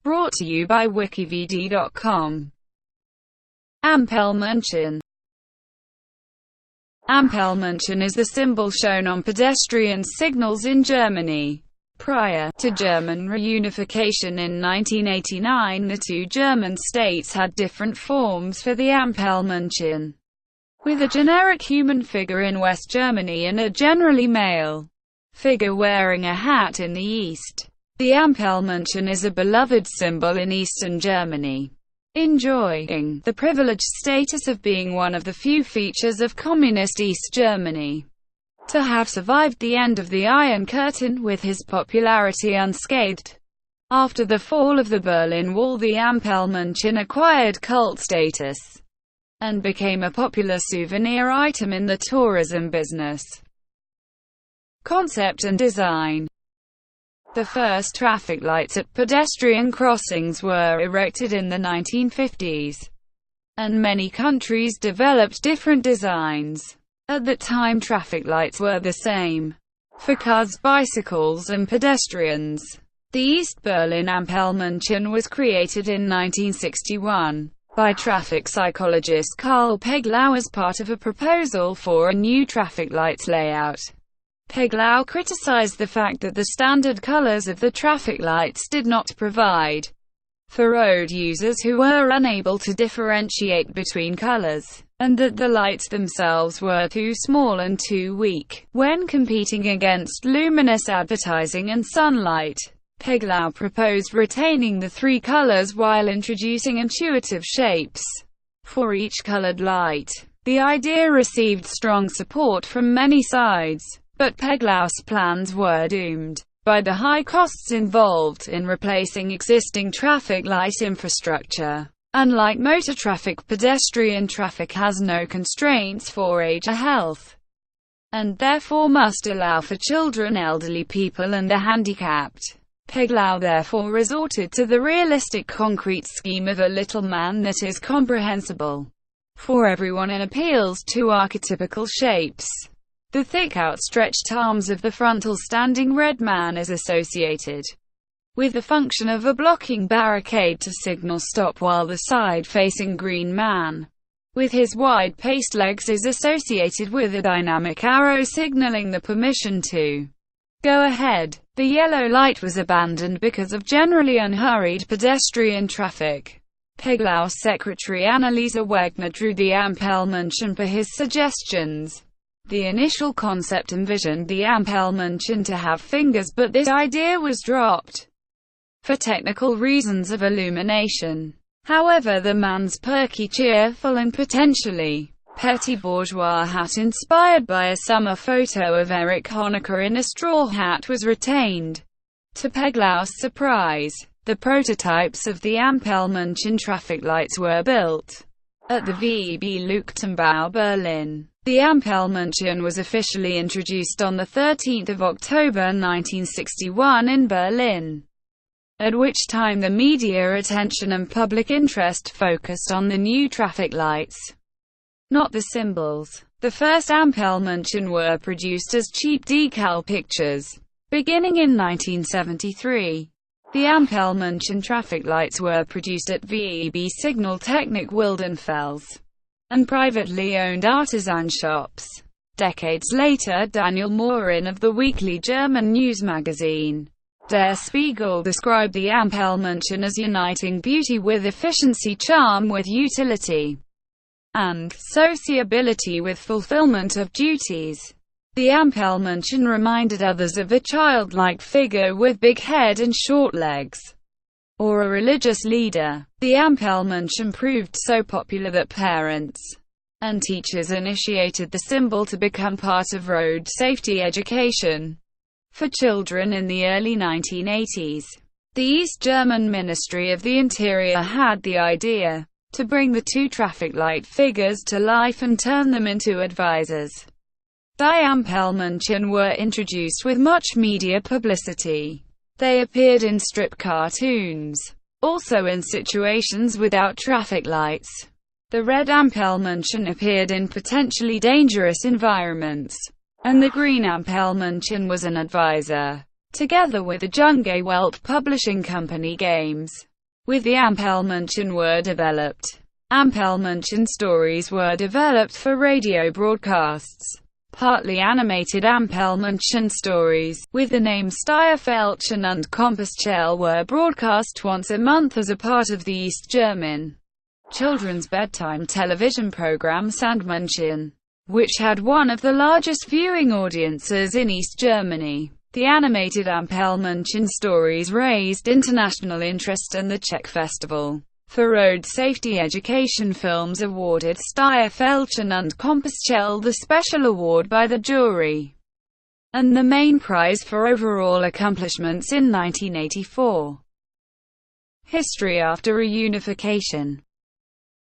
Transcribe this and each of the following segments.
Brought to you by wikivd.com. Ampelmännchen. Ampelmännchen is the symbol shown on pedestrian signals in Germany. Prior to German reunification in 1989, the two German states had different forms for the Ampelmännchen, with a generic human figure in West Germany and a generally male figure wearing a hat in the East. The Ampelmännchen is a beloved symbol in Eastern Germany, enjoying the privileged status of being one of the few features of communist East Germany to have survived the end of the Iron Curtain, with his popularity unscathed. After the fall of the Berlin Wall, the Ampelmännchen acquired cult status and became a popular souvenir item in the tourism business. Concept and design. The first traffic lights at pedestrian crossings were erected in the 1950s, and many countries developed different designs. At that time, traffic lights were the same for cars, bicycles, and pedestrians. The East Berlin Ampelmännchen was created in 1961 by traffic psychologist Karl Peglau as part of a proposal for a new traffic lights layout. Peglau criticized the fact that the standard colors of the traffic lights did not provide for road users who were unable to differentiate between colors, and that the lights themselves were too small and too weak when competing against luminous advertising and sunlight. Peglau proposed retaining the three colors while introducing intuitive shapes for each colored light. The idea received strong support from many sides, but Peglau's plans were doomed by the high costs involved in replacing existing traffic light infrastructure. Unlike motor traffic, pedestrian traffic has no constraints for age or health, and therefore must allow for children, elderly people, and the handicapped. Peglau therefore resorted to the realistic concrete scheme of a little man that is comprehensible for everyone and appeals to archetypical shapes. The thick outstretched arms of the frontal standing red man is associated with the function of a blocking barricade to signal stop, while the side-facing green man with his wide-paced legs is associated with a dynamic arrow signaling the permission to go ahead. The yellow light was abandoned because of generally unhurried pedestrian traffic. Peglau's secretary Anneliese Wegner drew the Ampelmännchen per his suggestions. The initial concept envisioned the Ampelmännchen to have fingers, but this idea was dropped for technical reasons of illumination. However, the man's perky, cheerful, and potentially petty bourgeois hat, inspired by a summer photo of Erich Honecker in a straw hat, was retained. To Peglau's surprise, the prototypes of the Ampelmännchen traffic lights were built at the VEB Leuchtenbau, Berlin. The Ampelmännchen was officially introduced on 13 October 1961 in Berlin, at which time the media attention and public interest focused on the new traffic lights, not the symbols. The first Ampelmännchen were produced as cheap decal pictures, beginning in 1973. The Ampelmännchen traffic lights were produced at VEB Signaltechnik Wildenfels and privately owned artisan shops. Decades later, Daniel Morin of the weekly German news magazine Der Spiegel described the Ampelmännchen as uniting beauty with efficiency, charm with utility, and sociability with fulfillment of duties. The Ampelmännchen reminded others of a childlike figure with big head and short legs, or a religious leader. The Ampelmännchen proved so popular that parents and teachers initiated the symbol to become part of road safety education for children in the early 1980s. The East German Ministry of the Interior had the idea to bring the two traffic light figures to life and turn them into advisors. The Ampelmännchen were introduced with much media publicity. They appeared in strip cartoons, also in situations without traffic lights. The red Ampelmännchen appeared in potentially dangerous environments, and the green Ampelmännchen was an advisor. Together with the Junge Welt Publishing Company Games, with the Ampelmannchen were developed. Ampelmannchen stories were developed for radio broadcasts. Partly animated Ampelmannchen stories, with the name Stierfältchen und Kompasschell, were broadcast once a month as a part of the East German children's bedtime television program Sandmännchen, which had one of the largest viewing audiences in East Germany. The animated Ampelmannchen stories raised international interest, and the Czech Festival for Road Safety Education Films awarded Stierfältchen und Kompasschell the special award by the jury, and the main prize for overall accomplishments in 1984. History after reunification.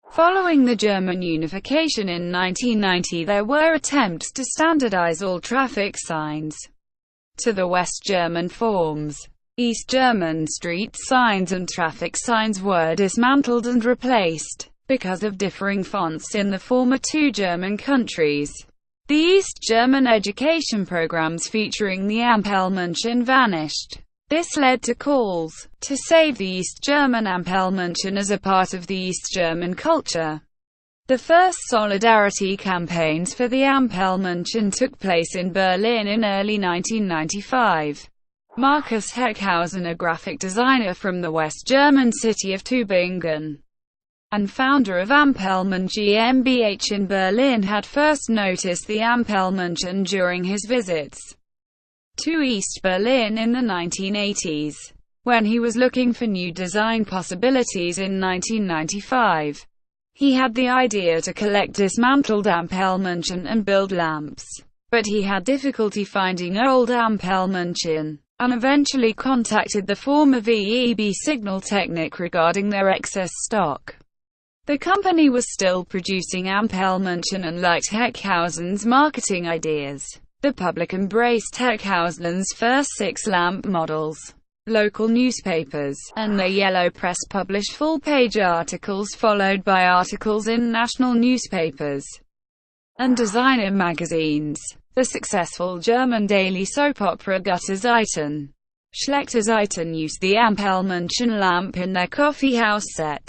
Following the German unification in 1990, there were attempts to standardize all traffic signs to the West German forms. East German street signs and traffic signs were dismantled and replaced, because of differing fonts in the former two German countries. The East German education programs featuring the Ampelmannchen vanished. This led to calls to save the East German Ampelmannchen as a part of the East German culture. The first solidarity campaigns for the Ampelmannchen took place in Berlin in early 1995. Markus Heckhausen, a graphic designer from the West German city of Tübingen and founder of Ampelmann GmbH in Berlin, had first noticed the Ampelmannchen during his visits to East Berlin in the 1980s. When he was looking for new design possibilities in 1995, he had the idea to collect dismantled Ampelmannchen and build lamps. But he had difficulty finding old Ampelmannchen, and eventually contacted the former VEB Signaltechnik regarding their excess stock. The company was still producing Ampelmannchen and liked Heckhausen's marketing ideas. The public embraced Heckhausen's first 6 lamp models. Local newspapers and the Yellow Press published full-page articles, followed by articles in national newspapers and designer magazines. The successful German daily soap opera Gutterzeiten, Schlechtezeiten used the Ampelmannchen lamp in their coffee house set.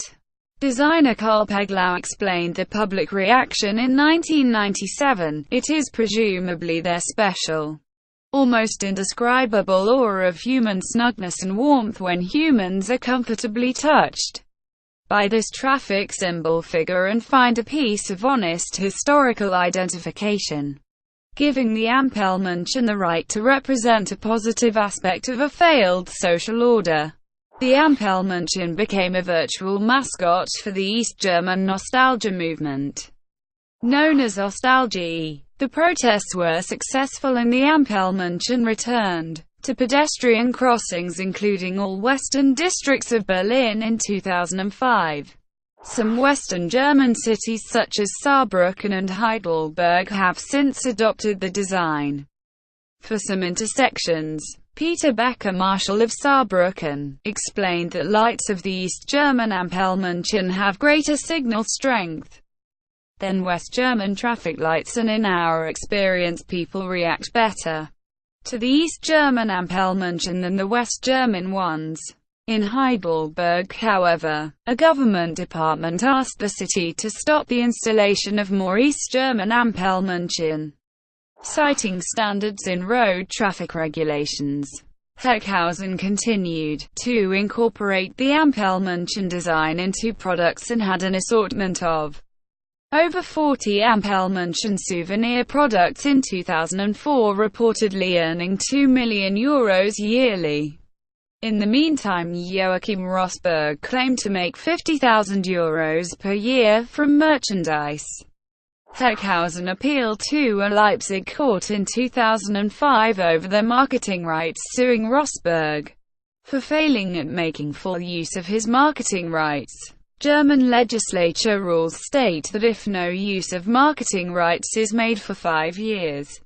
Designer Karl Peglau explained the public reaction in 1997. It is presumably their special, almost indescribable aura of human snugness and warmth when humans are comfortably touched by this traffic symbol figure and find a piece of honest historical identification, giving the Ampelmannchen the right to represent a positive aspect of a failed social order. The Ampelmannchen became a virtual mascot for the East German nostalgia movement, known as Ostalgie. The protests were successful and the Ampelmannchen returned to pedestrian crossings, including all western districts of Berlin in 2005. Some Western German cities such as Saarbrücken and Heidelberg have since adopted the design. For some intersections, Peter Becker, Marshal of Saarbrücken, explained that lights of the East German Ampelmannchen have greater signal strength than West German traffic lights, and in our experience people react better to the East German Ampelmannchen than the West German ones. In Heidelberg, however, a government department asked the city to stop the installation of more East German Ampelmannchen, citing standards in road traffic regulations. Heckhausen continued to incorporate the Ampelmannchen design into products and had an assortment of over 40 Ampelmannchen souvenir products in 2004, reportedly earning €2 million yearly. In the meantime, Joachim Rosberg claimed to make €50,000 per year from merchandise. Heckhausen appealed to a Leipzig court in 2005 over their marketing rights, suing Rosberg for failing at making full use of his marketing rights. German legislature rules state that if no use of marketing rights is made for 5 years,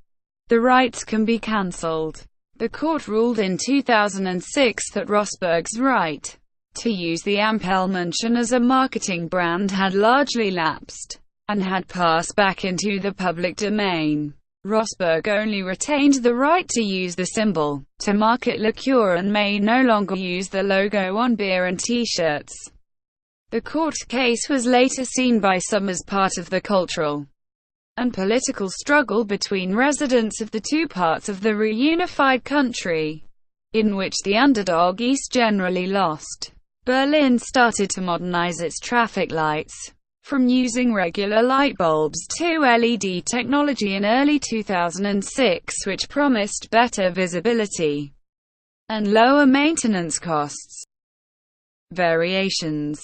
the rights can be cancelled. The court ruled in 2006 that Rosberg's right to use the Ampelmannchen as a marketing brand had largely lapsed and had passed back into the public domain. Rosberg only retained the right to use the symbol to market liqueur and may no longer use the logo on beer and T-shirts. The court case was later seen by some as part of the cultural and political struggle between residents of the two parts of the reunified country, in which the underdog East generally lost. Berlin started to modernize its traffic lights, from using regular light bulbs to LED technology in early 2006, which promised better visibility and lower maintenance costs. Variations.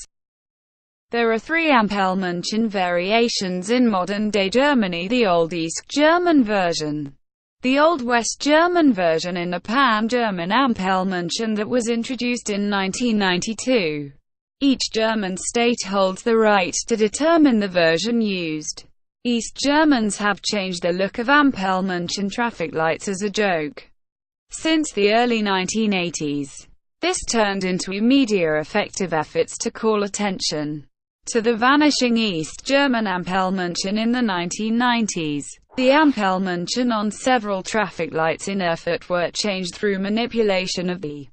There are 3 Ampelmännchen variations in modern-day Germany: the Old East German version, the Old West German version, and a Pan-German Ampelmännchen that was introduced in 1992. Each German state holds the right to determine the version used. East Germans have changed the look of Ampelmännchen traffic lights as a joke since the early 1980s. This turned into media-effective efforts to call attention to the vanishing East German Ampelmännchen in the 1990s. The Ampelmännchen on several traffic lights in Erfurt were changed through manipulation of the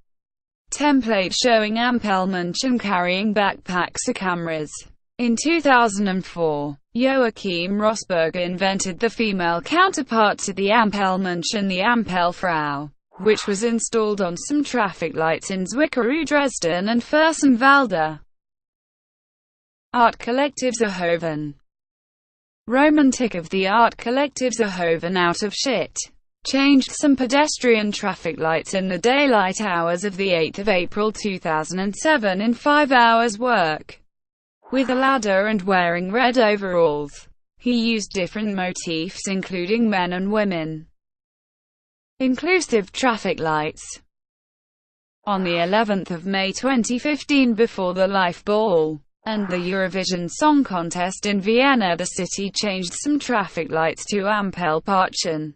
template showing Ampelmännchen carrying backpacks or cameras. In 2004, Joachim Rosberg invented the female counterpart to the Ampelmännchen, the Ampelfrau, which was installed on some traffic lights in Zwickau, Dresden and Fürstenwalde. Art Collective Zerhoven. Romantic of the Art Collective Zerhoven out of shit changed some pedestrian traffic lights in the daylight hours of the 8th of April 2007 in 5 hours work. With a ladder and wearing red overalls. He used different motifs including men and women. Inclusive traffic lights. On the 11th of May 2015, before the Life Ball and the Eurovision Song Contest in Vienna, the city changed some traffic lights to Ampelpärchen.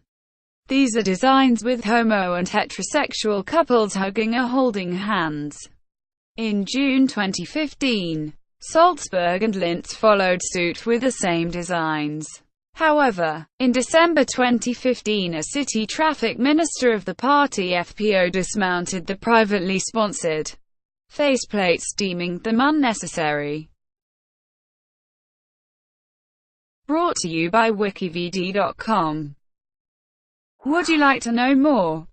These are designs with homo and heterosexual couples hugging or holding hands. In June 2015, Salzburg and Linz followed suit with the same designs. However, in December 2015, a city traffic minister of the party FPO dismounted the privately sponsored faceplates, deeming them unnecessary. Brought to you by wikivd.com. Would you like to know more?